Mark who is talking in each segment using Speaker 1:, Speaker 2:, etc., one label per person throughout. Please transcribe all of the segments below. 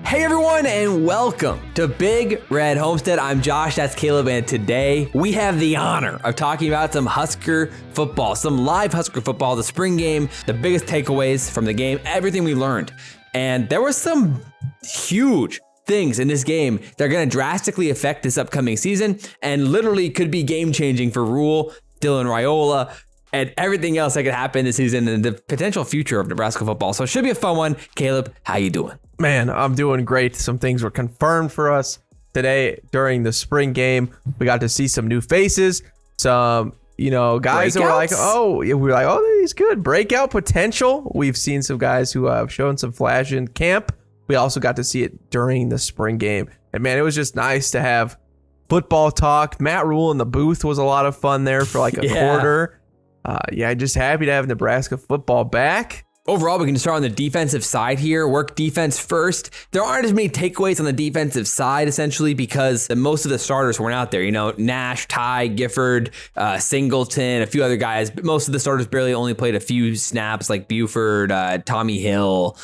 Speaker 1: Hey everyone, and welcome to Big Red Homestead. I'm Josh, that's Caleb, and today we have the honor of talking about some Husker football, some live Husker football, the spring game, the biggest takeaways from the game, everything we learned. And there were some huge things in this game that are going to drastically affect this upcoming season and literally could be game-changing for Rhule, Dylan Raiola, and everything else that could happen this season and the potential future of Nebraska football. So it should be a fun one. Caleb, how you doing?
Speaker 2: Man, I'm doing great. Some things were confirmed for us today during the spring game. We got to see some new faces, some, guys that were like, he's good. Breakout potential. We've seen some guys who have shown some flash in camp. We also got to see it during the spring game. And man, it was just nice to have football talk. Matt Rhule in the booth was a lot of fun there for like a quarter. Just happy to have Nebraska football back.
Speaker 1: Overall, we can start on the defensive side here, work defense first. There aren't as many takeaways on the defensive side, essentially, because most of the starters weren't out there. Nash, Ty, Gifford, Singleton, a few other guys. But most of the starters barely only played a few snaps, like Buford, Tommy Hill,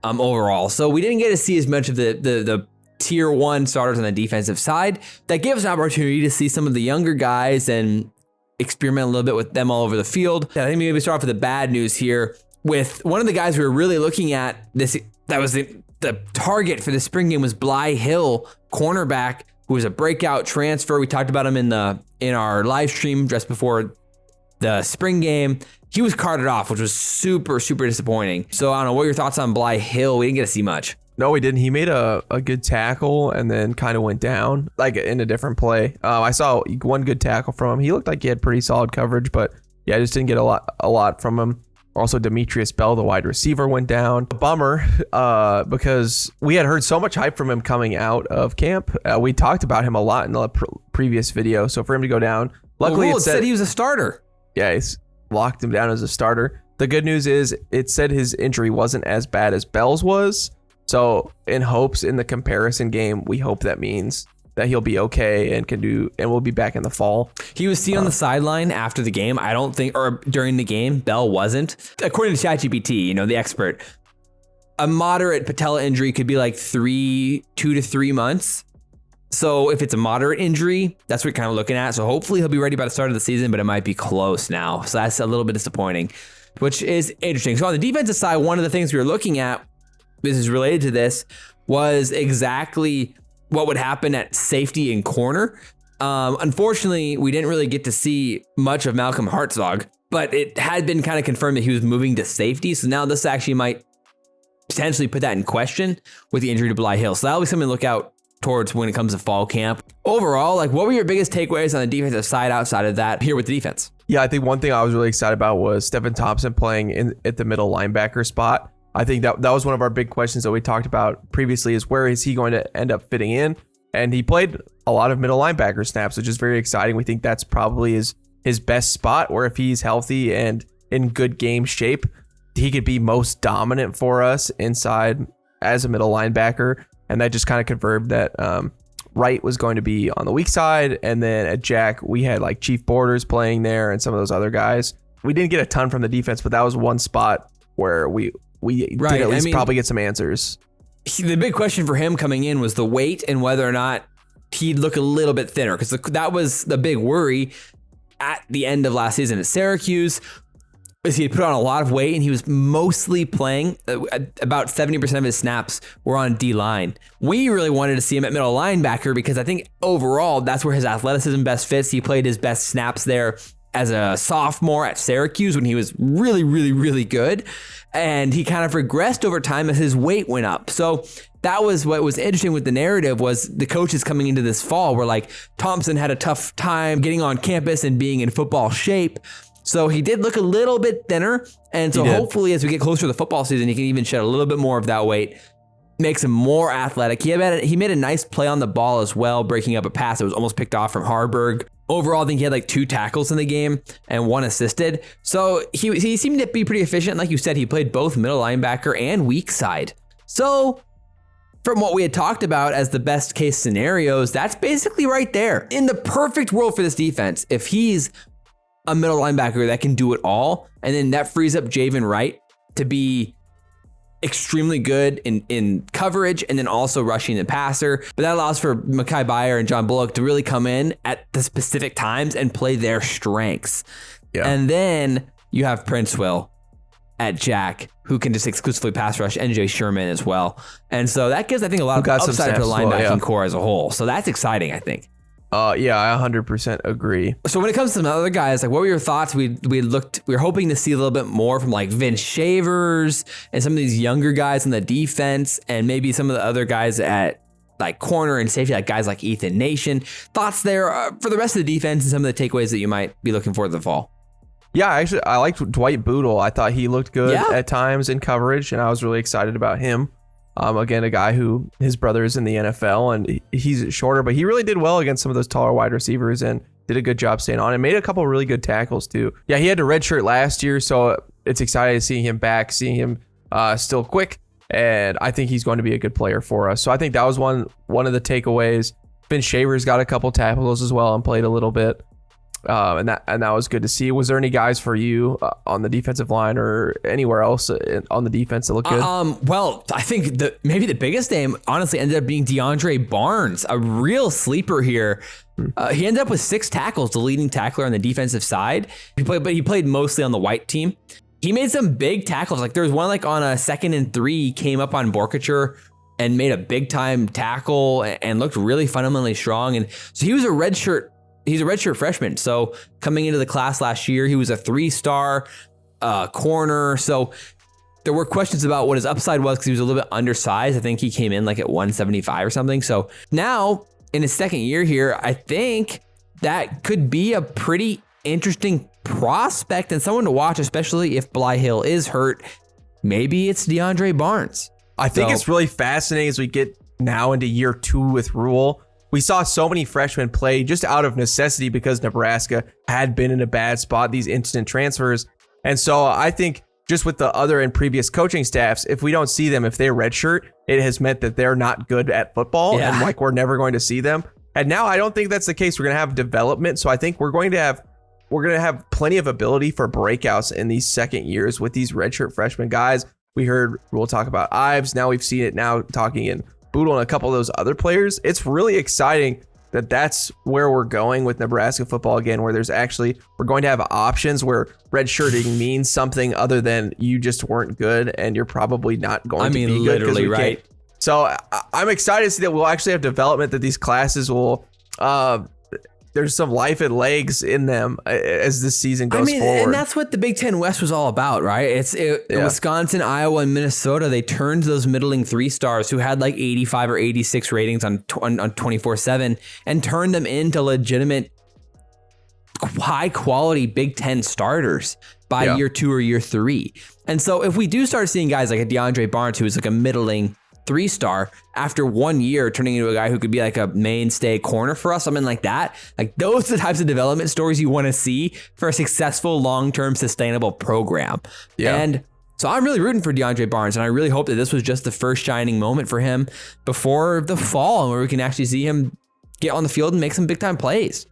Speaker 1: overall. So we didn't get to see as much of the tier one starters on the defensive side. That gave us an opportunity to see some of the younger guys and experiment a little bit with them all over the field. I think maybe we start off with the bad news here. With one of the guys we were really looking at, that was the target for the spring game was Bly Hill, cornerback, who was a breakout transfer. We talked about him in our live stream just before the spring game. He was carted off, which was super, super disappointing. So I don't know, what are your thoughts on Bly Hill? We didn't get to see much.
Speaker 2: No, we didn't. He made a good tackle and then kind of went down, like in a different play. I saw one good tackle from him. He looked like he had pretty solid coverage, but yeah, I just didn't get a lot from him. Also, Demetrius Bell, the wide receiver, went down. Bummer, because we had heard so much hype from him coming out of camp. We talked about him a lot in the previous video. So for him to go down, luckily
Speaker 1: it said he was a starter.
Speaker 2: Yeah, he's locked him down as a starter. The good news is it said his injury wasn't as bad as Bell's was. So in the comparison game, we hope that means that he'll be okay and we'll be back in the fall.
Speaker 1: He was seen on the sideline after the game. I don't think, or during the game, Bell wasn't. According to ChatGPT, the expert, a moderate patella injury could be like 2 to 3 months. So if it's a moderate injury, that's what we're kind of looking at. So hopefully he'll be ready by the start of the season, but it might be close now. So that's a little bit disappointing, which is interesting. So on the defensive side, one of the things we were looking at, this is related to this, was exactly what would happen at safety and corner. Unfortunately, we didn't really get to see much of Malcolm Hartzog, but it had been kind of confirmed that he was moving to safety. So now this actually might potentially put that in question with the injury to Bly Hill. So that'll be something to look out towards when it comes to fall camp. Overall, what were your biggest takeaways on the defensive side outside of that here with the defense?
Speaker 2: Yeah, I think one thing I was really excited about was Stephen Thompson playing at the middle linebacker spot. I think that was one of our big questions that we talked about previously, is where is he going to end up fitting in? And he played a lot of middle linebacker snaps, which is very exciting. We think that's probably his best spot, where if he's healthy and in good game shape, he could be most dominant for us inside as a middle linebacker. And that just kind of confirmed that Wright was going to be on the weak side. And then at Jack, we had like Chief Borders playing there and some of those other guys. We didn't get a ton from the defense, but that was one spot where we did at least probably get some answers.
Speaker 1: The big question for him coming in was the weight and whether or not he'd look a little bit thinner, because that was the big worry at the end of last season at Syracuse, is he had put on a lot of weight and he was mostly playing, about 70% of his snaps were on D-line. We really wanted to see him at middle linebacker because I think overall that's where his athleticism best fits. He played his best snaps there as a sophomore at Syracuse when he was really, really, really good. And he kind of regressed over time as his weight went up. So that was what was interesting with the narrative, was the coaches coming into this fall were like, Thompson had a tough time getting on campus and being in football shape. So he did look a little bit thinner. And so hopefully as we get closer to the football season, he can even shed a little bit more of that weight, makes him more athletic. He made a nice play on the ball as well, breaking up a pass that was almost picked off from Harburg. Overall, I think he had like 2 tackles in the game and 1 assisted. So he seemed to be pretty efficient. Like you said, he played both middle linebacker and weak side. So from what we had talked about as the best case scenarios, that's basically right there. In the perfect world for this defense, if he's a middle linebacker that can do it all, and then that frees up Javen Wright to be extremely good in coverage and then also rushing the passer. But that allows for Mekhi Byer and John Bullock to really come in at the specific times and play their strengths. Yeah. And then you have Prince Will at Jack, who can just exclusively pass rush, and Jay Sherman as well. And so that gives, I think, a lot of upside to the linebacking core as a whole. So that's exciting, I think.
Speaker 2: Yeah, I 100% agree.
Speaker 1: So when it comes to some other guys, like, what were your thoughts? We were hoping to see a little bit more from like Vince Shavers and some of these younger guys on the defense, and maybe some of the other guys at like corner and safety, like guys like Ethan Nation. Thoughts there for the rest of the defense and some of the takeaways that you might be looking for in the fall?
Speaker 2: Yeah, actually, I liked Dwight Boodle. I thought he looked good at times in coverage, and I was really excited about him. Again, a guy who his brother is in the NFL, and he's shorter, but he really did well against some of those taller wide receivers and did a good job staying on and made a couple of really good tackles too. Yeah, he had a red shirt last year, so it's exciting seeing him back, seeing him still quick, and I think he's going to be a good player for us. So I think that was one of the takeaways. Vince Shavers got a couple tackles as well and played a little bit. And that was good to see. Was there any guys for you on the defensive line or anywhere else on the defense that looked good?
Speaker 1: Well, I think maybe the biggest name honestly ended up being DeAndre Barnes, a real sleeper here. He ended up with 6 tackles, the leading tackler on the defensive side. He played mostly on the white team. He made some big tackles. Like there was one like on a 2nd and 3, he came up on Borkature and made a big time tackle and looked really fundamentally strong. And so he was he's a redshirt freshman. So coming into the class last year, he was a 3-star corner. So there were questions about what his upside was because he was a little bit undersized. I think he came in like at 175 or something. So now in his 2nd year here, I think that could be a pretty interesting prospect and someone to watch, especially if Bly Hill is hurt. Maybe it's DeAndre Barnes.
Speaker 2: I think it's really fascinating as we get now into year 2 with Rhule. We saw so many freshmen play just out of necessity because Nebraska had been in a bad spot, these instant transfers. And so I think just with the other and previous coaching staffs, if we don't see them, if they're redshirt, it has meant that they're not good at football and like we're never going to see them. And now I don't think that's the case. We're going to have development. So I think we're going to have plenty of ability for breakouts in these 2nd years with these redshirt freshman guys. We heard Rhule talk about Ives. Now we've seen it now talking in Boodle and a couple of those other players. It's really exciting that that's where we're going with Nebraska football again, where we're going to have options where redshirting means something other than you just weren't good and you're probably not going to be good.
Speaker 1: Literally, right?
Speaker 2: So I'm excited to see that we'll actually have development, that these classes will, there's some life and legs in them as this season goes forward.
Speaker 1: And that's what the Big Ten West was all about, right? Wisconsin, Iowa, and Minnesota, they turned those middling 3-stars who had like 85 or 86 ratings on 24/7 and turned them into legitimate high quality Big Ten starters by year 2 or year 3. And so if we do start seeing guys like a DeAndre Barnes, who is like a middling 3-star, after 1 year turning into a guy who could be like a mainstay corner for us, something like that, like those are the types of development stories you want to see for a successful, long-term, sustainable program. And so I'm really rooting for DeAndre Barnes, and I really hope that this was just the first shining moment for him before the fall, where we can actually see him get on the field and make some big time plays.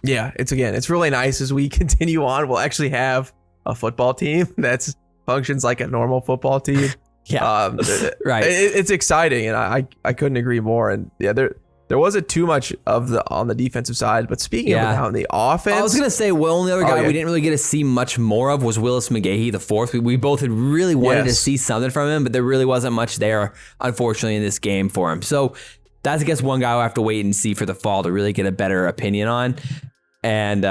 Speaker 2: Yeah, it's really nice as we continue on. We'll actually have a football team that functions like a normal football team.
Speaker 1: Right.
Speaker 2: It's exciting, and I couldn't agree more. And there wasn't too much on the defensive side, but speaking of on the offense,
Speaker 1: I was gonna say, only other guy we didn't really get to see much more of was Willis McGahee the 4th. We both had really wanted to see something from him, but there really wasn't much there, unfortunately, in this game for him. So that's, I guess, one guy we'll have to wait and see for the fall to really get a better opinion on and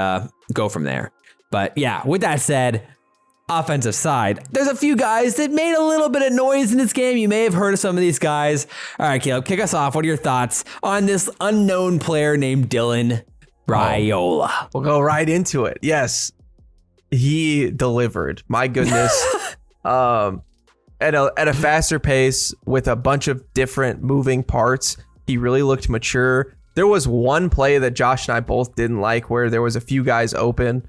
Speaker 1: go from there. But yeah, with that said, offensive side, there's a few guys that made a little bit of noise in this game. You may have heard of some of these guys. All right, Caleb, kick us off. What are your thoughts on this unknown player named Dylan Raiola?
Speaker 2: We'll go right into it. Yes, he delivered. My goodness. At a faster pace with a bunch of different moving parts. He really looked mature. There was one play that Josh and I both didn't like where there was a few guys open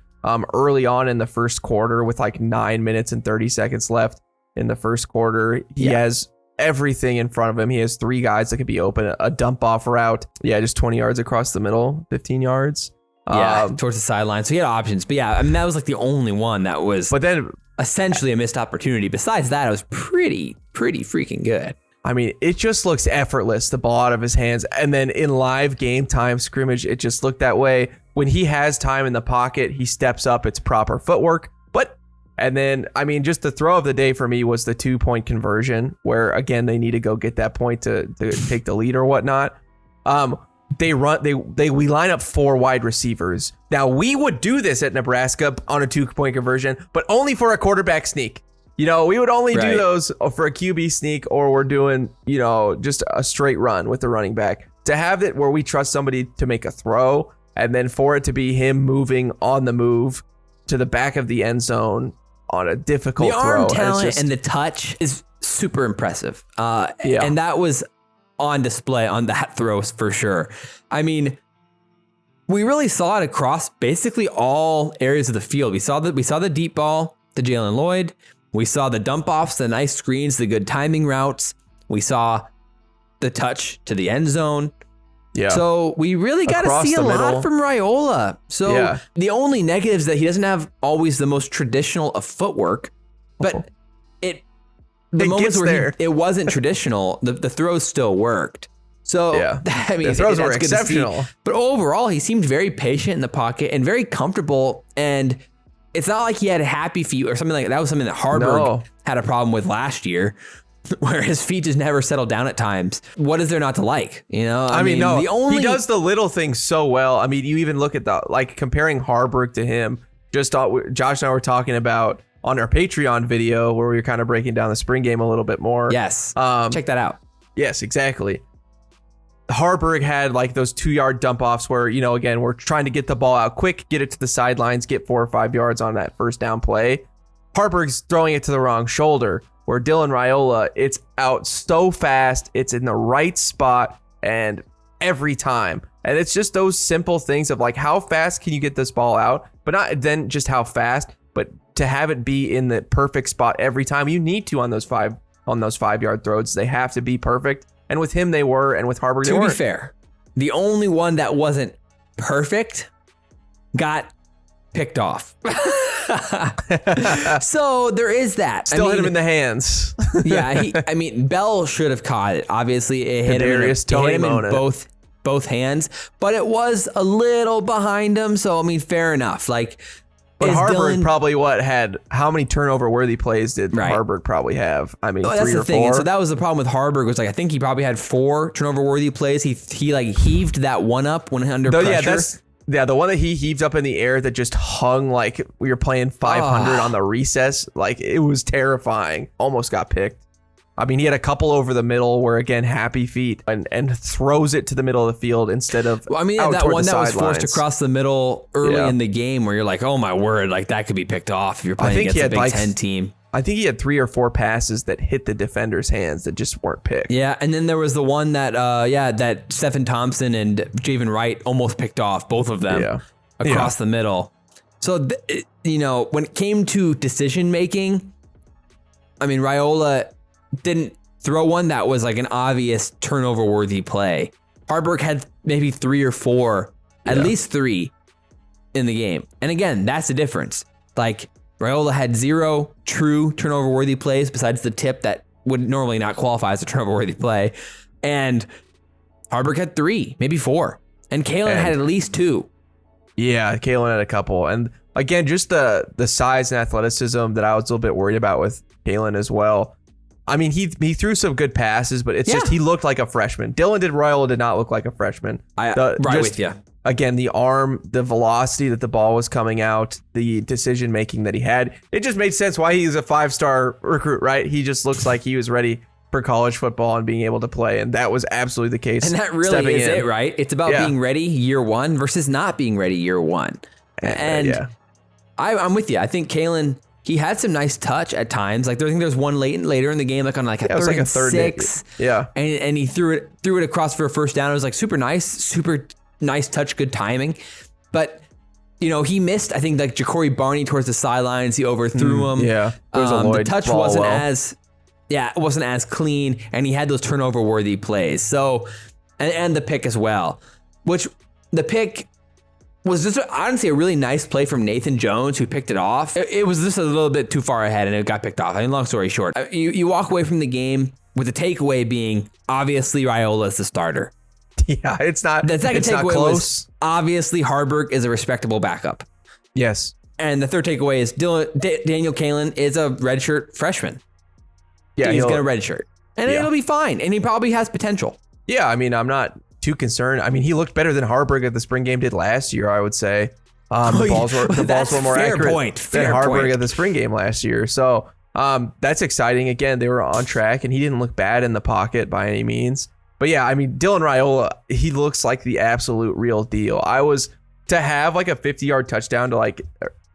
Speaker 2: early on in the first quarter with like 9 minutes and 30 seconds left in the first quarter. He has everything in front of him. He has 3 guys that could be open, a dump off route. Yeah, just 20 yards across the middle, 15 yards.
Speaker 1: Towards the sideline. So he had options. But yeah, I mean, that was like the only one that was.
Speaker 2: But then
Speaker 1: essentially a missed opportunity. Besides that, it was pretty freaking good.
Speaker 2: I mean, it just looks effortless, the ball out of his hands. And then in live game time scrimmage, it just looked that way. When he has time in the pocket, he steps up. It's proper footwork. And then, I mean, just the throw of the day for me was the 2-point conversion, where again they need to go get that point to take the lead or whatnot. We line up 4 wide receivers. Now we would do this at Nebraska on a 2-point conversion, but only for a quarterback sneak. We would only do those for a QB sneak, or we're doing, just a straight run with the running back. To have it where we trust somebody to make a throw, and then for it to be him moving on the move to the back of the end zone on a difficult throw.
Speaker 1: The arm talent and the touch is super impressive. And that was on display on that throw for sure. I mean, we really saw it across basically all areas of the field. We saw the deep ball to Jalen Lloyd. We saw the dump offs, the nice screens, the good timing routes. We saw the touch to the end zone.
Speaker 2: Yeah.
Speaker 1: So we really got to see a lot from Raiola. So the only negative is that he doesn't have always the most traditional of footwork, but the moments where it wasn't traditional, the throws still worked. So I mean,
Speaker 2: the throws were exceptional.
Speaker 1: But overall, he seemed very patient in the pocket and very comfortable. And it's not like he had happy feet or something like that. That was something that Harburg had a problem with last year, where his feet just never settled down at times. What is there not to like? I mean, he does the little things so well. I mean, you even look at comparing Harburg to him. Josh and I were talking about on our Patreon video where we were kind of breaking down the spring game a little bit more. Yes. Check that out.
Speaker 2: Yes, exactly. Harburg had like those 2-yard dump offs where, again, we're trying to get the ball out quick, get it to the sidelines, get 4 or 5 yards on that first down play. Harburg's throwing it to the wrong shoulder. Where Dylan Raiola, it's out so fast, it's in the right spot, and every time. And it's just those simple things of like, how fast can you get this ball out? But not then just how fast, but to have it be in the perfect spot every time. You need to on those 5-yard throws. They have to be perfect. And with him, they were, and with Harburg, they weren't.
Speaker 1: To be fair, the only one that wasn't perfect got picked off. So there is that.
Speaker 2: Still hit him in the hands.
Speaker 1: Bell should have caught it. Obviously, it hit him in both hands, but it was a little behind him. So, I mean, fair enough.
Speaker 2: But Harburg probably had how many turnover worthy plays did Harburg probably have? I mean,
Speaker 1: that's
Speaker 2: 3
Speaker 1: the
Speaker 2: or
Speaker 1: thing.
Speaker 2: 4.
Speaker 1: And so that was the problem with Harburg was I think he probably had 4 turnover worthy plays. He heaved that one up when under pressure.
Speaker 2: The one that he heaved up in the air that just hung like we were playing 500 on the recess. Like, it was terrifying. Almost got picked. I mean, he had a couple over the middle where, again, happy feet and throws it to the middle of the field instead of
Speaker 1: that one that was forced across the middle early in the game where you're like, oh my word, like that could be picked off if you're playing against a Big Ten team.
Speaker 2: I think he had 3 or 4 passes that hit the defender's hands that just weren't picked.
Speaker 1: Yeah, and then there was the one that, that Stephen Thompson and Javen Wright almost picked off, both of them across the middle. So, when it came to decision making, I mean, Raiola didn't throw one that was like an obvious turnover worthy play. Harburg had maybe 3 or 4, at least 3 in the game. And again, that's the difference. Like, Raiola had 0 true turnover worthy plays besides the tip that would normally not qualify as a turnover worthy play. And Harburg had 3, maybe 4. And Kalen had at least 2.
Speaker 2: Yeah, Kalen had a couple. And again, just the size and athleticism that I was a little bit worried about with Kalen as well. I mean, he threw some good passes, but it's just he looked like a freshman. Raiola did not look like a freshman.
Speaker 1: With you.
Speaker 2: Again, the arm, the velocity that the ball was coming out, the decision making that he had, it just made sense why he's a 5-star recruit, right? He just looks like he was ready for college football and being able to play, and that was absolutely the case.
Speaker 1: And that really is it, right? It's about being ready year 1 versus not being ready year 1. And I'm with you. I think Kalen, he had some nice touch at times. Like, I think there's one later in the game, like on like a 3rd and 6.
Speaker 2: Yeah.
Speaker 1: And he threw it across for a first down. It was like super nice touch, good timing. But, he missed, I think, like Jacory Barney towards the sidelines. He overthrew him.
Speaker 2: Yeah. The touch
Speaker 1: wasn't it wasn't as clean, and he had those turnover worthy plays. So, and the pick as well, which the pick was just honestly a really nice play from Nathan Jones, who picked it off. It was just a little bit too far ahead and it got picked off. I mean, long story short, you walk away from the game with the takeaway being obviously Raiola is the starter.
Speaker 2: Yeah, it's not.
Speaker 1: The second
Speaker 2: it's not
Speaker 1: takeaway
Speaker 2: close.
Speaker 1: was obviously Harburg is a respectable backup.
Speaker 2: Yes.
Speaker 1: And the third takeaway is Daniel Kalen is a redshirt freshman.
Speaker 2: Yeah,
Speaker 1: he's going to redshirt. And it'll be fine. And he probably has potential.
Speaker 2: Yeah, I mean, I'm not too concerned. I mean, he looked better than Harburg at the spring game did last year, I would say. The balls were more accurate than Harburg at the spring game last year. So that's exciting. Again, they were on track, and he didn't look bad in the pocket by any means. But yeah, I mean, Dylan Raiola, he looks like the absolute real deal. To have like a 50-yard touchdown to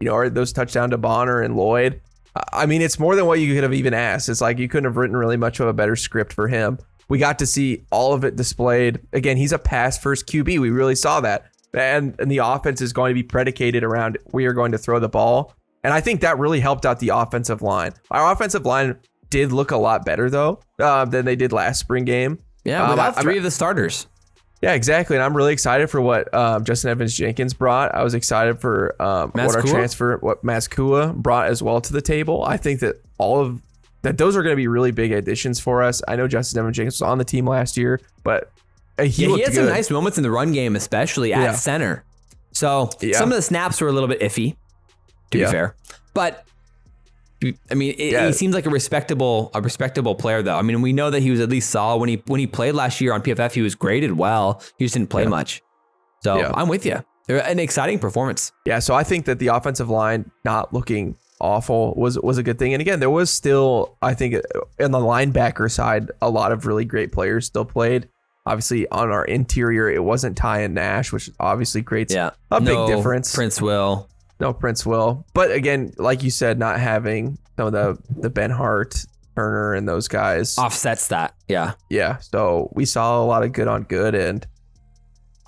Speaker 2: or those touchdown to Bonner and Lloyd. I mean, it's more than what you could have even asked. It's like you couldn't have written really much of a better script for him. We got to see all of it displayed. Again, he's a pass-first QB. We really saw that. And the offense is going to be predicated around we are going to throw the ball. And I think that really helped out the offensive line. Our offensive line did look a lot better, though, than they did last spring game.
Speaker 1: Yeah, without three of the starters.
Speaker 2: Yeah, exactly. And I'm really excited for what Justin Evans-Jenkins brought. I was excited for what Maskua brought as well to the table. I think that those are going to be really big additions for us. I know Justin Evans-Jenkins was on the team last year, but he had
Speaker 1: some nice moments in the run game, especially at center. So some of the snaps were a little bit iffy, to be fair. But I mean, he seems like a respectable player, though. I mean, we know that he was at least solid when he played last year on PFF. He was graded well. He just didn't play much. So I'm with you. An exciting performance.
Speaker 2: Yeah. So I think that the offensive line not looking awful was a good thing. And again, there was still, I think, on the linebacker side, a lot of really great players still played. Obviously, on our interior, it wasn't Ty and Nash, which obviously creates a big difference. No Prince Will. But again, like you said, not having some of the Ben Hart, Turner, and those guys
Speaker 1: offsets that. Yeah.
Speaker 2: Yeah. So we saw a lot of good on good, and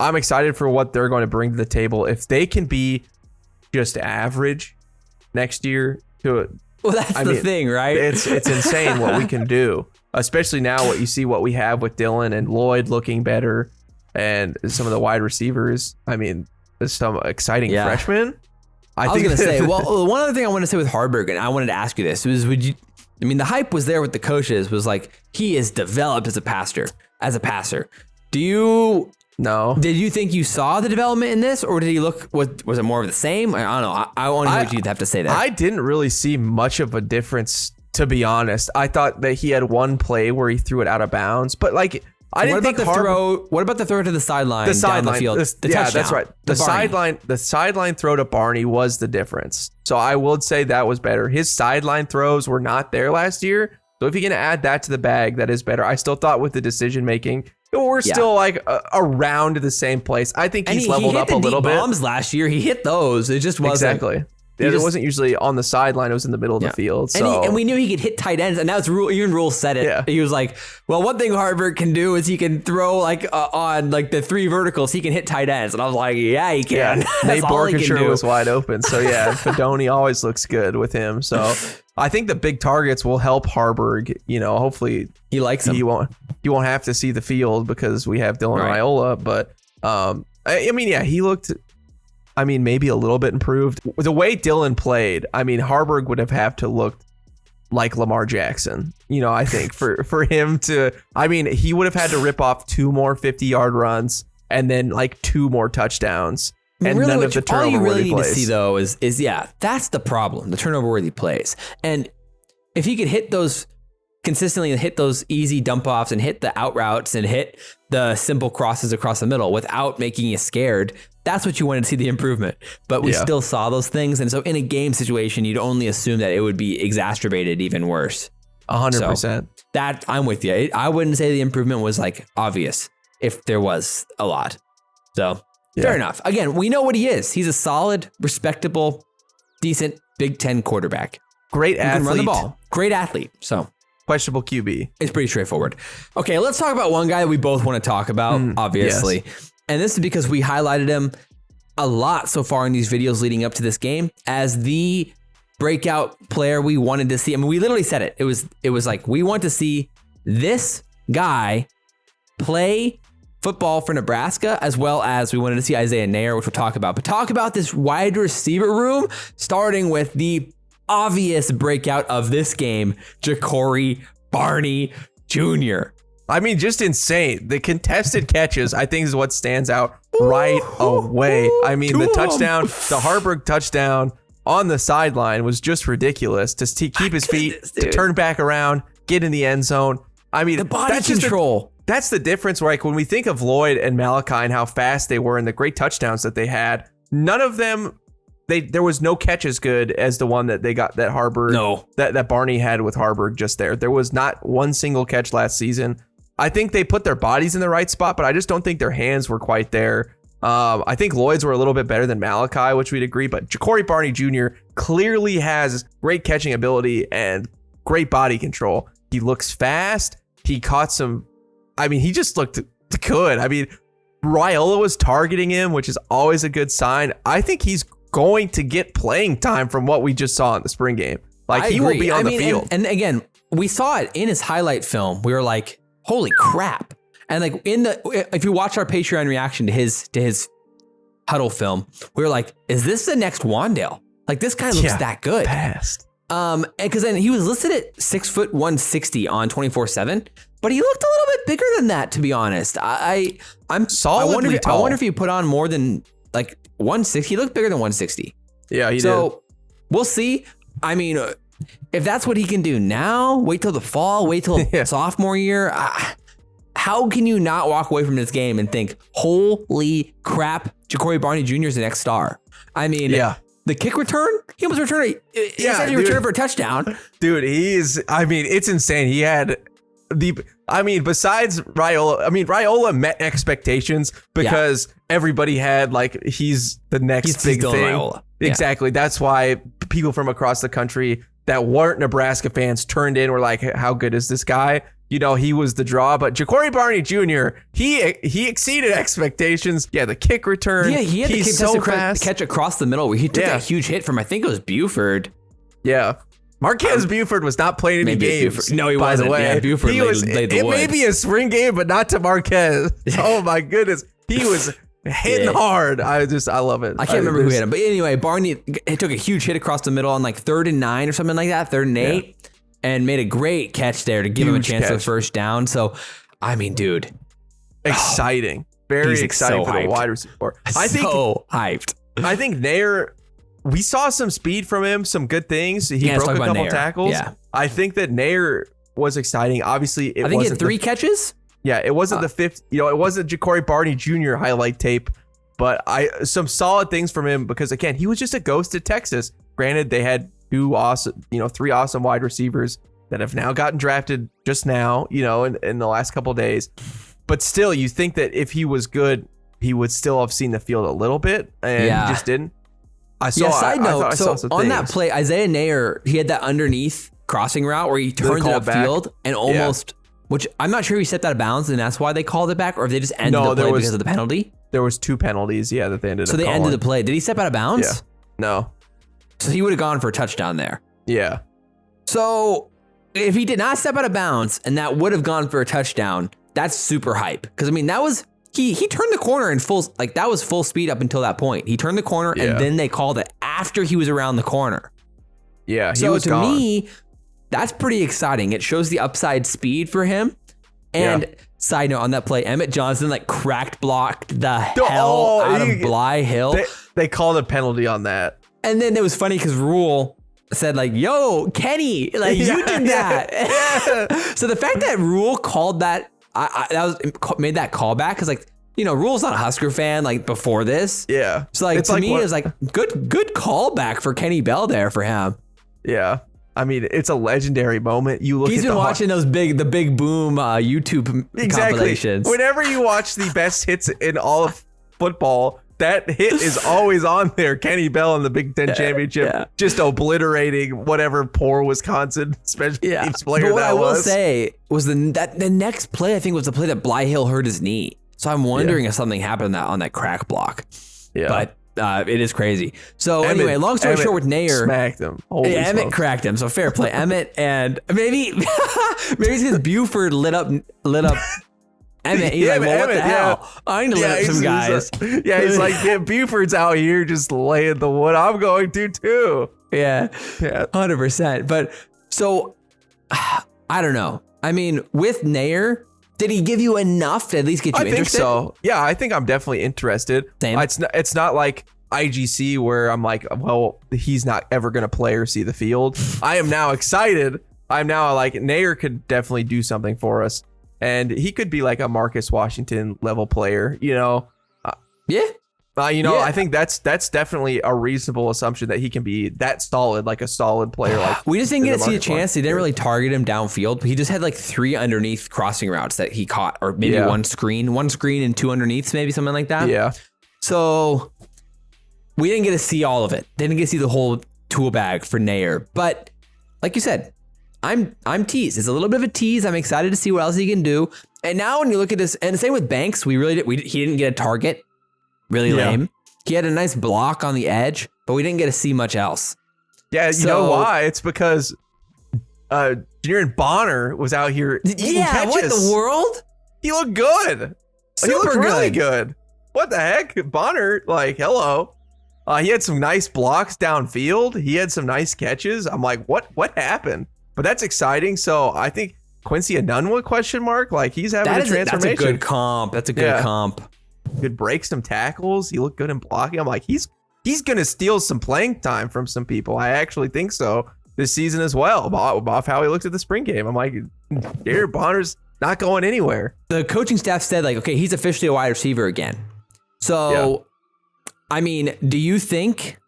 Speaker 2: I'm excited for what they're going to bring to the table. If they can be just average next year to
Speaker 1: that's the thing, right?
Speaker 2: It's insane what we can do, especially now what we have with Dylan and Lloyd looking better and some of the wide receivers. I mean, there's some exciting freshmen.
Speaker 1: I was going to say, well, one other thing I want to say with Harburg, and I wanted to ask you this, was the hype was there with the coaches, was like, he is developed as a passer. Did you think you saw the development in this, or did he look, was it more of the same? I don't know. I want to hear what you'd have to say there.
Speaker 2: I didn't really see much of a difference, to be honest. I thought that he had one play where he threw it out of bounds, but like, what about the throw to the sideline? Down the field.
Speaker 1: Touchdown.
Speaker 2: That's right. The sideline throw to Barney was the difference. So I would say that was better. His sideline throws were not there last year. So if you can add that to the bag, that is better. I still thought with the decision making, we're still like around the same place. I think he's leveled up a little bit.
Speaker 1: Bombs last year, he hit those. It just wasn't
Speaker 2: exactly. It wasn't usually on the sideline. It was in the middle of the field. So.
Speaker 1: And we knew he could hit tight ends. And that's Rhule. Even Rhule said it. Yeah. He was like, well, one thing Harburg can do is he can throw like on like the three verticals. He can hit tight ends. And I was like, yeah, he can.
Speaker 2: Yeah. Nate Borkenshire was wide open. So yeah, Fedoni always looks good with him. So I think the big targets will help Harburg. Hopefully
Speaker 1: he likes him.
Speaker 2: He won't have to see the field because we have Dylan Raiola. But I mean, yeah, he looked. I mean, maybe a little bit improved. The way Dylan played, I mean, Harburg would have to look like Lamar Jackson. I think for him to, I mean, he would have had to rip off 2 more 50-yard runs and then like 2 more touchdowns. And really, none of the turnover-worthy plays. All you really need to see, though, is that's the problem, the turnover-worthy plays. And if he could hit those consistently and hit those easy dump offs and hit the out routes and hit the simple crosses across the middle without making you scared, that's what you wanted to see the improvement. But we still saw those things. And so in a game situation, you'd only assume that it would be exacerbated even worse. 100%.
Speaker 1: So that I'm with you. I wouldn't say the improvement was like obvious if there was a lot. So fair enough. Again, we know what he is. He's a solid, respectable, decent Big Ten quarterback.
Speaker 2: Great athlete.
Speaker 1: Can run the ball. Great athlete. So
Speaker 2: questionable QB.
Speaker 1: It's pretty straightforward. Okay, let's talk about one guy that we both want to talk about, obviously. Yes. And this is because we highlighted him a lot so far in these videos leading up to this game as the breakout player we wanted to see. I mean, we literally said it. It was like, we want to see this guy play football for Nebraska, as well as we wanted to see Isaiah Neyor, which we'll talk about. But talk about this wide receiver room, starting with the obvious breakout of this game, Jacory Barney Jr.
Speaker 2: I mean, just insane. The contested catches, I think, is what stands out right away. I mean, the touchdown, the Harburg touchdown on the sideline was just ridiculous to keep his feet, to turn back around, get in the end zone. I mean,
Speaker 1: the body control.
Speaker 2: That's the difference, like when we think of Lloyd and Malachi and how fast they were and the great touchdowns that they had, none of them, there was no catch as good as the one that they got, that Harburg, that Barney had with Harburg just there. There was not one single catch last season. I think they put their bodies in the right spot, but I just don't think their hands were quite there. I think Lloyd's were a little bit better than Malachi, which we'd agree, but Jacory Barney Jr. clearly has great catching ability and great body control. He looks fast. He caught some, I mean, he just looked good. I mean, Raiola was targeting him, which is always a good sign. I think he's going to get playing time from what we just saw in the spring game. Like, he will be on the field.
Speaker 1: And again, we saw it in his highlight film. We were like, holy crap. And like if you watch our Patreon reaction to his huddle film, we were like, is this the next Wandale? Like, this guy looks that good.
Speaker 2: Fast.
Speaker 1: Because then he was listed at 6 foot 160 on 24/7, but he looked a little bit bigger than that, to be honest. I'm
Speaker 2: solidly tall.
Speaker 1: I wonder if he put on more than like 160. He looked bigger than 160.
Speaker 2: Yeah, he did.
Speaker 1: So we'll see. I mean, if that's what he can do now, wait till the fall, wait till sophomore year. How can you not walk away from this game and think, holy crap, Jacory Barney Jr. is the next star? I mean, the kick return, he almost returned returned for a touchdown.
Speaker 2: Dude, it's insane. He had besides Raiola, Raiola met expectations because everybody had like, he's the next big thing.
Speaker 1: Raiola.
Speaker 2: Exactly. That's why people from across the country that weren't Nebraska fans turned in, were like, how good is this guy? You know, he was the draw, but Jacory Barney Jr., he exceeded expectations. Yeah, the kick return.
Speaker 1: Yeah, he had
Speaker 2: he's
Speaker 1: the
Speaker 2: so fast.
Speaker 1: Catch across the middle where he took a huge hit from, I think it was Buford.
Speaker 2: Yeah. Marquez Buford was not playing any games.
Speaker 1: Buford. No, he wasn't.
Speaker 2: By the way.
Speaker 1: Yeah, Buford laid the wood.
Speaker 2: It may be a spring game, but not to Marquez. Oh my goodness. He was hitting hard. I love it.
Speaker 1: I can't remember who hit him. But anyway, Barney took a huge hit across the middle on like 3rd and 9 or something like that, 3rd and 8. And made a great catch there to give him a chance for the first down. So, I mean, dude.
Speaker 2: Exciting. Very exciting for the wide receiver.
Speaker 1: Hyped.
Speaker 2: I think Neyor, we saw some speed from him, some good things. He broke a couple tackles. Yeah. I think that Neyor was exciting. Obviously,
Speaker 1: I think he had 3 catches.
Speaker 2: Yeah, it wasn't the 5th. You know, it wasn't Jacory Barney Jr. highlight tape. But some solid things from him because, again, he was just a ghost at Texas. Granted, they had 3 awesome wide receivers that have now gotten drafted just now, in the last couple of days. But still, you think that if he was good, he would still have seen the field a little bit, and he just didn't.
Speaker 1: Side note, on that play, Isaiah Neyor, he had that underneath crossing route where he turns it upfield and almost, which I'm not sure he stepped out of bounds, and that's why they called it back, or if they just ended the play because of the penalty.
Speaker 2: There was 2 penalties, that they ended up calling.
Speaker 1: So they ended the play. Did he step out of bounds?
Speaker 2: Yeah. No.
Speaker 1: So he would have gone for a touchdown there.
Speaker 2: Yeah. So
Speaker 1: if he did not step out of bounds and that would have gone for a touchdown, that's super hype. Because, that was, he turned the corner in that was full speed up until that point. He turned the corner and then they called it after he was around the corner.
Speaker 2: Yeah, he was gone.
Speaker 1: So to me, that's pretty exciting. It shows the upside speed for him. And side note on that play, Emmett Johnson cracked blocked the hell out of Bly Hill.
Speaker 2: They called a penalty on that.
Speaker 1: And then it was funny because Rhule said yo, Kenny, you did that. So the fact that Rhule called that, made that callback because Rhule's not a Husker fan before this.
Speaker 2: Yeah.
Speaker 1: So to me, it was good callback for Kenny Bell there for him.
Speaker 2: Yeah. It's a legendary moment.
Speaker 1: He's been watching the big boom YouTube compilations.
Speaker 2: Whenever you watch the best hits in all of football, that hit is always on there. Kenny Bell in the Big Ten Championship, just obliterating whatever poor Wisconsin special teams player that was.
Speaker 1: But what I will say was the next play, I think, was the play that Bly Hill hurt his knee. So I'm wondering if something happened on that crack block. Yeah. But it is crazy. So anyway, long story short, with Neyor,
Speaker 2: smacked him.
Speaker 1: Emmett cracked him. So fair play, Emmett, and maybe it's because Buford lit up Emmett, he's like, well, what the hell? I need to let some guys.
Speaker 2: He's like, yeah, Buford's out here just laying the wood. I'm going to too.
Speaker 1: Yeah, 100%. But so, I don't know. I mean, with Nair, did he give you enough to at least get you interested?
Speaker 2: I think so. Yeah, I think I'm definitely interested.
Speaker 1: Same.
Speaker 2: It's not like IGC where I'm like, well, he's not ever going to play or see the field. I am now excited. I'm now like, Nair could definitely do something for us. And he could be like a Marcus Washington level player, you know?
Speaker 1: Yeah.
Speaker 2: I think that's definitely a reasonable assumption that he can be that solid, like a solid player. Like
Speaker 1: we just didn't get to see a chance. They didn't really target him downfield, but he just had like 3 underneath crossing routes that he caught, or maybe one screen and 2 underneaths, maybe something like that.
Speaker 2: Yeah.
Speaker 1: So we didn't get to see all of it. Didn't get to see the whole tool bag for Nair. But like you said, I'm teased. It's a little bit of a tease. I'm excited to see what else he can do. And now when you look at this, and the same with Banks, he didn't get a target. Really lame. He had a nice block on the edge, but we didn't get to see much else.
Speaker 2: Yeah, you know why? It's because Jacory Bonner was out here eating catches.
Speaker 1: What in the world?
Speaker 2: He looked good. He looked really good. What the heck? Bonner, like, hello. He had some nice blocks downfield. He had some nice catches. I'm like, what happened? But that's exciting. So I think Quincy Enunwa, question mark, like he's having a transformation.
Speaker 1: That's a good comp. That's a good comp.
Speaker 2: Could break some tackles. He looked good in blocking. I'm like, he's gonna steal some playing time from some people. I actually think so this season as well. Off how he looked at the spring game. I'm like, Jacory Bonner's not going anywhere.
Speaker 1: The coaching staff said like, okay, he's officially a wide receiver again. So, I mean, do you think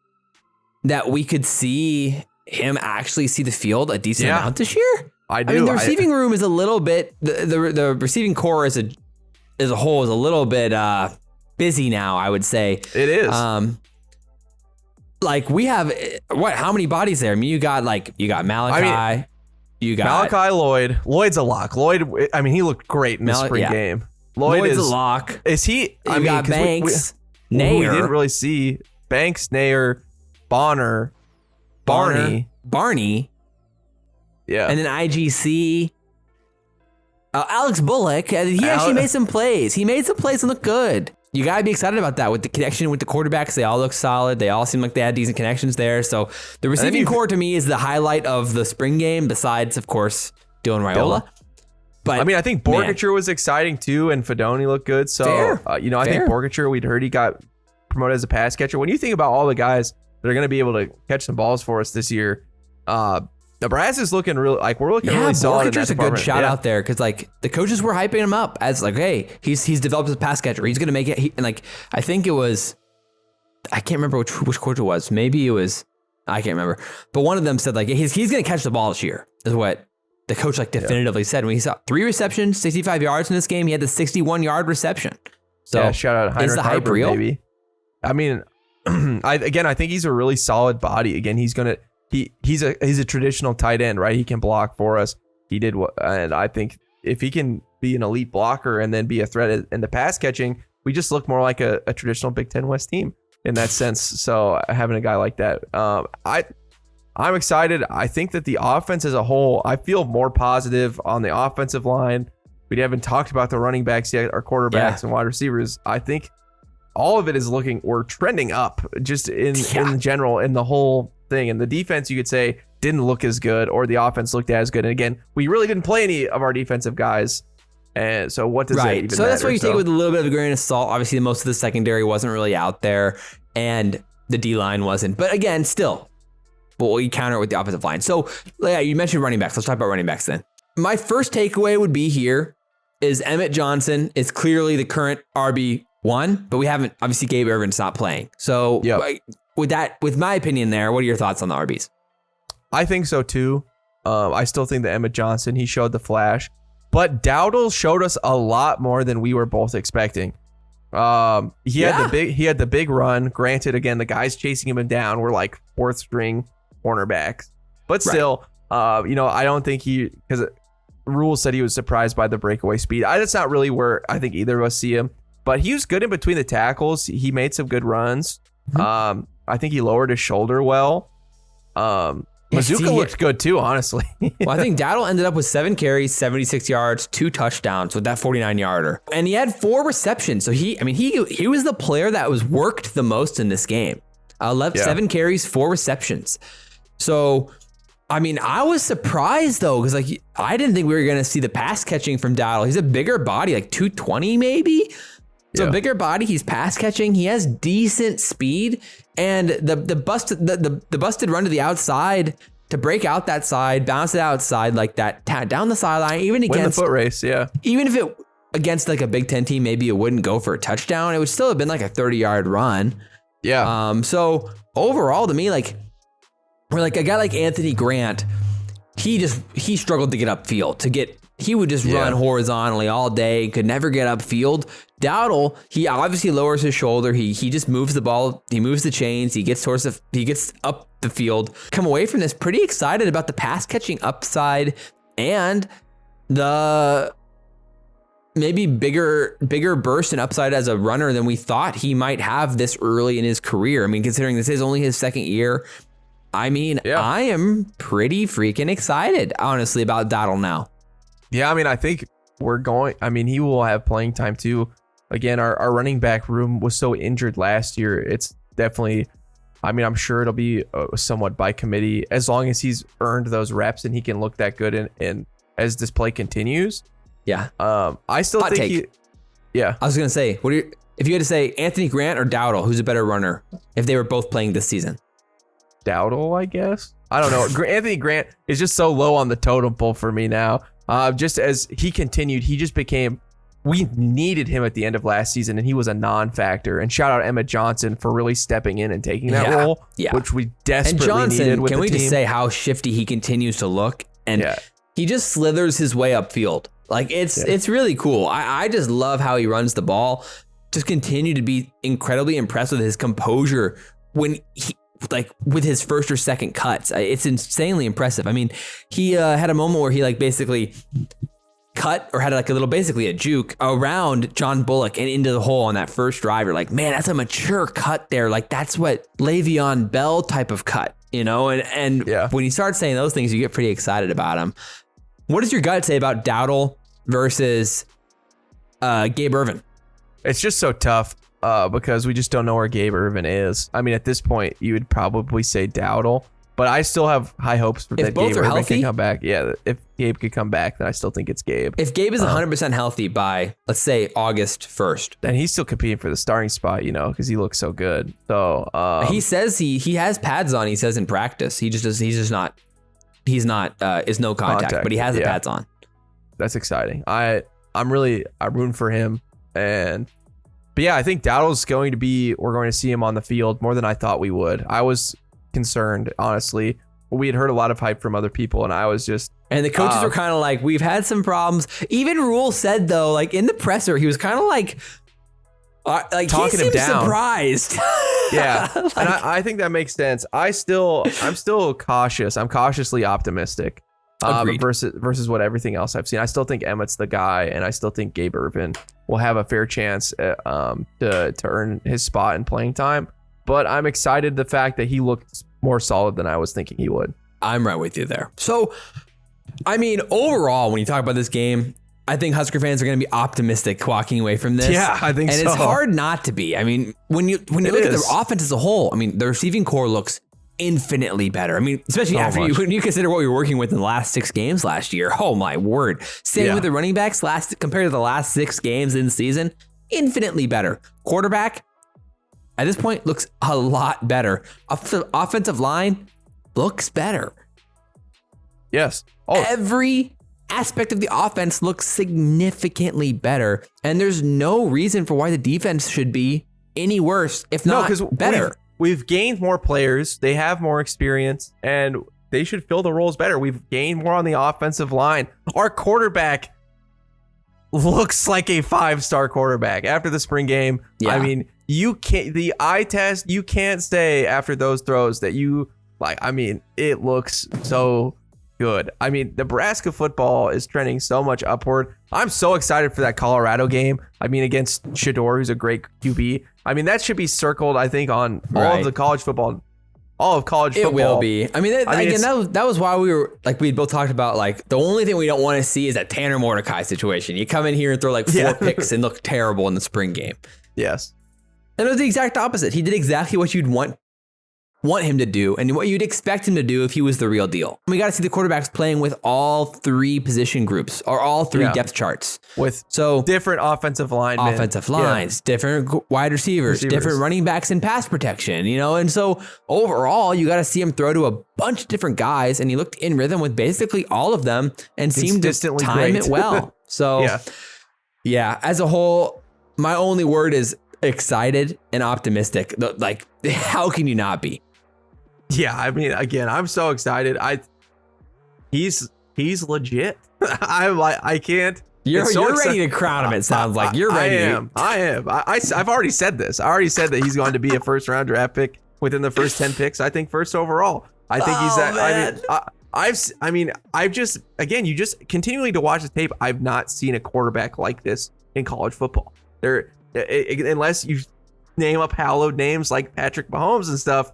Speaker 1: that we could see him actually see the field a decent amount this year?
Speaker 2: I do.
Speaker 1: I mean, the receiving room is a little bit, the receiving core as a whole is a little bit busy now, I would say.
Speaker 2: It is.
Speaker 1: Like we have how many bodies there? I mean, you got Malachi, you got
Speaker 2: Malachi Lloyd. Lloyd's a lock. Lloyd, I mean, he looked great in the spring game.
Speaker 1: Lloyd's a lock.
Speaker 2: Is he?
Speaker 1: You got Banks, Nair.
Speaker 2: We didn't really see Banks, Nair, Bonner, Barney. Yeah.
Speaker 1: And then IGC. Alex Bullock, he actually made some plays. He made some plays and looked good. You got to be excited about that with the connection with the quarterbacks. They all look solid. They all seem like they had decent connections there. So the receiving core to me is the highlight of the spring game, besides, of course, Dylan Raiola. But
Speaker 2: I mean, I think Borgature was exciting too, and Fedoni looked good. So, I think Borgature, we'd heard he got promoted as a pass catcher. When you think about all the guys that are going to be able to catch some balls for us this year, Nebraska's looking really, like, we're looking really solid.
Speaker 1: Borgature's a good shout out there, because like the coaches were hyping him up as like, hey, he's developed as a pass catcher. He's gonna make it. And like, I think it was, I can't remember which coach it was. Maybe it was, I can't remember. But one of them said like, he's gonna catch the ball this year, is what the coach like definitively said. When he saw 3 receptions, 65 yards in this game, he had the 61-yard reception. So
Speaker 2: shout out Heinrich,
Speaker 1: is the hype real?
Speaker 2: Baby. I mean, I think he's a really solid body. Again, he's a traditional tight end, right? He can block for us. He did what, and I think if he can be an elite blocker and then be a threat in the pass catching, we just look more like a traditional Big Ten West team in that sense. So having a guy like that, I'm excited. I think that the offense as a whole, I feel more positive on the offensive line. We haven't talked about the running backs yet, our quarterbacks and wide receivers. I think all of it is we're trending up just in general in the whole thing. And the defense, you could say, didn't look as good, or the offense looked as good. And again, we really didn't play any of our defensive guys. And so what does that even matter?
Speaker 1: That's why you take it with a little bit of a grain of salt. Obviously, most of the secondary wasn't really out there, and the D-line wasn't. But again, still, we counter it with the offensive line. So you mentioned running backs. Let's talk about running backs then. My first takeaway would be here is Emmett Johnson is clearly the current RB1, but we haven't, obviously Gabe Irvin's not playing. So with my opinion there, what are your thoughts on the RBs?
Speaker 2: I think so too. I still think that Emmett Johnson, he showed the flash, but Dowdell showed us a lot more than we were both expecting. He had the big run. Granted, again, the guys chasing him down were like 4th string cornerbacks, but still, I don't think because Rhule said he was surprised by the breakaway speed. That's not really where I think either of us see him, but he was good in between the tackles. He made some good runs. I think he lowered his shoulder well. Mazuka looked good too, honestly.
Speaker 1: Well, I think Dowdell ended up with 7 carries, 76 yards, 2 touchdowns with that 49-yarder. And he had 4 receptions. So he was the player that was worked the most in this game. 7 carries, 4 receptions. So, I mean, I was surprised though, because like I didn't think we were going to see the pass catching from Dowdell. He's a bigger body, like 220 maybe. So bigger body, he's pass catching. He has decent speed, and the busted run to the outside to break out that side, bounce it outside like that, down the sideline, even against
Speaker 2: win the foot race. Yeah,
Speaker 1: even if it against like a Big Ten team, maybe it wouldn't go for a touchdown. It would still have been like a 30-yard run.
Speaker 2: Yeah.
Speaker 1: So overall, to me, like we're like a guy like Anthony Grant, he struggled to get upfield he would just run horizontally all day, could never get upfield. Dowdell, he obviously lowers his shoulder. He just moves the ball. He moves the chains. He gets up the field. Come away from this pretty excited about the pass catching upside and the maybe bigger burst and upside as a runner than we thought he might have this early in his career. I mean, considering this is only his second year, I mean, I am pretty freaking excited, honestly, about Dowdell now.
Speaker 2: Yeah, I mean, I think he will have playing time too. Again, our running back room was so injured last year. It's definitely, I mean, I'm sure it'll be somewhat by committee as long as he's earned those reps and he can look that good and as this play continues.
Speaker 1: Yeah.
Speaker 2: I still think I
Speaker 1: was going to say, if you had to say Anthony Grant or Dowdell, who's a better runner if they were both playing this season?
Speaker 2: Dowdell, I guess. I don't know. Anthony Grant is just so low on the totem pole for me now. Just as he continued, he just became, we needed him at the end of last season and he was a non-factor. And shout out Emmett Johnson for really stepping in and taking that role, which we desperately needed with the team. Can we just
Speaker 1: say how shifty he continues to look? And he just slithers his way upfield. Like it's really cool. I just love how he runs the ball. Just continue to be incredibly impressed with his composure when with his first or second cuts. It's insanely impressive. I mean, he had a moment where he like basically cut or had like basically a juke around John Bullock and into the hole on that first drive. You're like, man, that's a mature cut there. Like that's what Le'Veon Bell type of cut, you know? And when you start saying those things, you get pretty excited about him. What does your gut say about Dowdell versus Gabe Ervin?
Speaker 2: It's just so tough. Because we just don't know where Gabe Ervin is. I mean, at this point, you would probably say Dowdell, but I still have high hopes for that Gabe Ervin can come back. Yeah, if Gabe could come back, then I still think it's Gabe.
Speaker 1: If Gabe is 100% healthy by, let's say, August 1st.
Speaker 2: Then he's still competing for the starting spot, you know, because he looks so good. So
Speaker 1: he says he has pads on, he says in practice. He's no contact, but he has the pads on.
Speaker 2: That's exciting. I'm rooting for him. But yeah, I think Dowdell's we're going to see him on the field more than I thought we would. I was concerned, honestly. We had heard a lot of hype from other people, and I was just...
Speaker 1: And the coaches were kind of like, we've had some problems. Even Rhule said, though, like in the presser, he was kind of like talking him down. Surprised.
Speaker 2: Yeah, and I think that makes sense. I'm still cautious. I'm cautiously optimistic. Versus what everything else I've seen. I still think Emmett's the guy, and I still think Gabe Ervin will have a fair chance to earn his spot in playing time. But I'm excited the fact that he looked more solid than I was thinking he would.
Speaker 1: I'm right with you there. So, I mean, overall, when you talk about this game, I think Husker fans are going to be optimistic walking away from this.
Speaker 2: Yeah, I think so.
Speaker 1: And it's hard not to be. I mean, when you look at the offense as a whole, I mean, the receiving core looks infinitely better. I mean, especially when you consider what we were working with in the last 6 games last year. Oh my word. Same with the running backs compared to the last 6 games in the season, infinitely better. Quarterback at this point looks a lot better. Offensive line looks better.
Speaker 2: Yes.
Speaker 1: Every aspect of the offense looks significantly better, and there's no reason for why the defense should be any worse, if not better.
Speaker 2: We've gained more players. They have more experience, and they should fill the roles better. We've gained more on the offensive line. Our quarterback looks like a 5-star quarterback after the spring game. Yeah. I mean, the eye test, you can't say after those throws that it looks so good. I mean, Nebraska football is trending so much upward. I'm so excited for that Colorado game. I mean, against Shedeur, who's a great QB. I mean, that should be circled, I think, on all of the college football all of college football.
Speaker 1: It will be. I mean, that was why we both talked about like the only thing we don't want to see is that Tanner Mordecai situation. You come in here and throw like 4 picks and look terrible in the spring game.
Speaker 2: Yes.
Speaker 1: And it was the exact opposite. He did exactly what you'd want him to do and what you'd expect him to do if he was the real deal. We got to see the quarterbacks playing with all 3 position groups or all 3 depth charts.
Speaker 2: With different offensive lines,
Speaker 1: different wide receivers, different running backs and pass protection, and so overall you got to see him throw to a bunch of different guys, and he looked in rhythm with basically all of them and seemed to time it well. So yeah, as a whole, my only word is excited and optimistic. Like, how can you not be?
Speaker 2: Yeah, I mean, again, I'm so excited. He's legit. I can't.
Speaker 1: You're ready to crown him. It sounds like you're ready.
Speaker 2: I am. I've already said this. I already said that he's going to be a first round draft pick within the first 10 picks. I think first overall. I think he's that. Man. I've just, again, you just continually to watch the tape. I've not seen a quarterback like this in college football. Unless you name up hallowed names like Patrick Mahomes and stuff,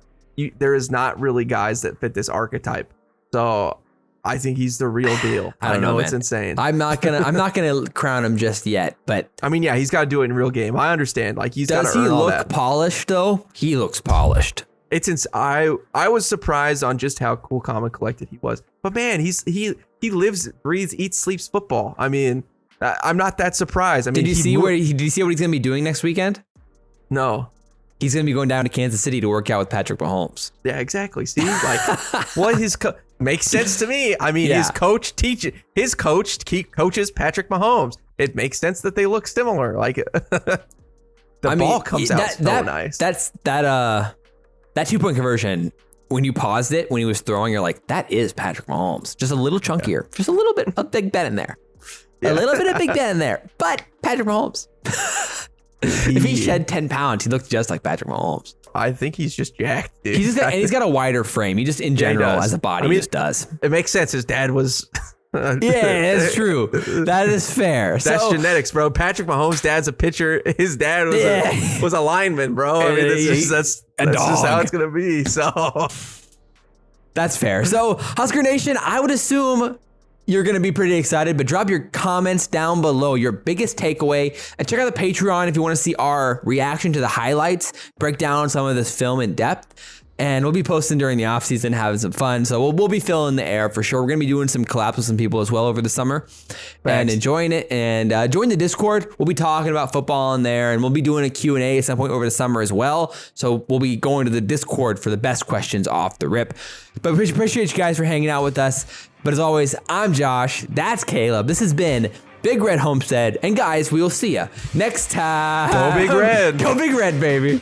Speaker 2: there is not really guys that fit this archetype. So I think he's the real deal. I don't know, it's insane.
Speaker 1: I'm not gonna crown him just yet, but
Speaker 2: I mean, yeah, he's got to do it in real game. I understand. Like, he's got to earn all that. Does he look
Speaker 1: polished though? He looks polished.
Speaker 2: I was surprised on just how cool, calm, and collected he was. But man, he lives, breathes, eats, sleeps football. I mean, I'm not that surprised. I mean,
Speaker 1: did you see what he's gonna be doing next weekend?
Speaker 2: No.
Speaker 1: He's going to be going down to Kansas City to work out with Patrick Mahomes.
Speaker 2: Yeah, exactly. See, like, what makes sense to me. I mean, his coach coaches Patrick Mahomes. It makes sense that they look similar. Like, ball comes out so nice.
Speaker 1: That 2-point conversion, when you paused it, when he was throwing, you're like, that is Patrick Mahomes. Just a little chunkier. Just a little bit of Big Ben in there. A little bit of Big Ben in there. But Patrick Mahomes. If he shed 10 pounds, he looks just like Patrick Mahomes.
Speaker 2: I think he's just jacked, dude.
Speaker 1: He's got a wider frame. He just, in general, as a body, just does.
Speaker 2: It makes sense. His dad was...
Speaker 1: Yeah, that's true. That is fair.
Speaker 2: That's genetics, bro. Patrick Mahomes' dad's a pitcher. His dad was a lineman, bro. I mean, that's just how it's going to be. So
Speaker 1: that's fair. So, Husker Nation, I would assume you're going to be pretty excited, but drop your comments down below, your biggest takeaway, and check out the Patreon if you want to see our reaction to the highlights, break down some of this film in depth, and we'll be posting during the off season, having some fun. So we'll be filling the air for sure. We're going to be doing some collabs with some people as well over the summer and enjoying it. And join the Discord. We'll be talking about football in there, and we'll be doing a Q&A at some point over the summer as well. So we'll be going to the Discord for the best questions off the rip. But we appreciate you guys for hanging out with us. But as always, I'm Josh. That's Caleb. This has been Big Red Homestead. And guys, we will see you next time.
Speaker 2: Go Big Red.
Speaker 1: Go Big Red, baby.